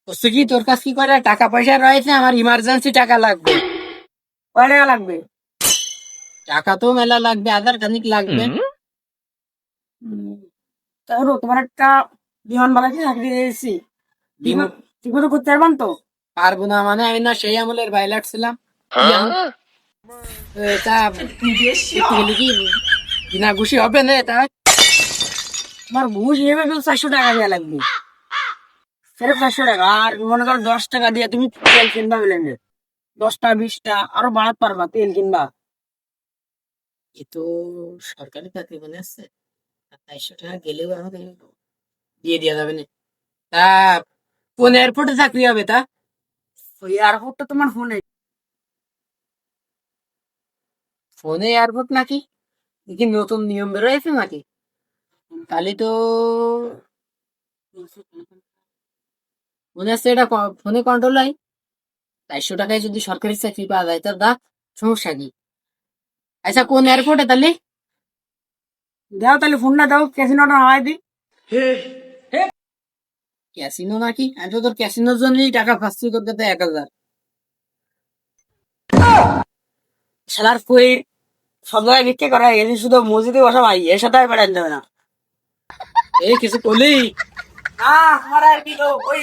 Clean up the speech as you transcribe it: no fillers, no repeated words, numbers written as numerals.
বলছে কি তোর কাছে কি করে টাকা পয়সা রয়েছে, আমার ইমার্জেন্সি টাকা লাগবে। কয় টাকা লাগবে? টাকা তো মেলা লাগবে, আধার খানিক লাগবে। তাহলে তোমার একটা বিমান বালাকে চাকরি দিয়েছি, ঠিক মতো করতে পারবান তো? পারবো না মানে আমি না সেই আমলের পাইলট ছিলাম। তা করতে গেলে কি বিনা ঘুষি হবে না তা? তোমার ঘুষ হিসেবে শুধু 400 টাকা দেওয়া লাগবে, সেটা 400 টাকা। আর মনে করো 10 টাকা দিয়ে তুমি তেল কিনবা ব্লেন্ডে, 10টা 20টা আরো বাড়াতে পারবা তেল কিনবা। এ তো সরকারি চাকরি মনে আছে, 200 টাকা গেলেও আমাকে দিয়ে দেওয়া যাবে না। তা কোন এয়ারপোর্টে চাকরি হবে তা? ওই এয়ারপোর্টটা তোমার ফোনে। ফোনে এয়ারপোর্ট নাকি? এ কি নতুন নিয়ম বেরোয়েছে নাকি? তাহলে তো মনে হচ্ছে এটা ফোনে কন্ট্রোল হয়। 400 টাকায় যদি সরকারি চাকরি পাওয়া যায় তা দা, সমস্যা কি? আচ্ছা কোন এয়ারপোর্টে তাহলে? দাও তাহলে ফোনটা দাও, ক্যাসিনোটা নামাই দি। ক্যাসিনো নাকি? আমি তো তোর ক্যাসিনোর জন্যই টাকা ফাঁসছি কলকাতায় 1000। শালার কই সব জায়গায় ভিক্ষে করা হয়ে গেছে, শুধু মসজিদে বসা ভাই, এর সাথে আর বেড়াতে হবে না। এই কিছু করলি? না আমার আর কি, ওই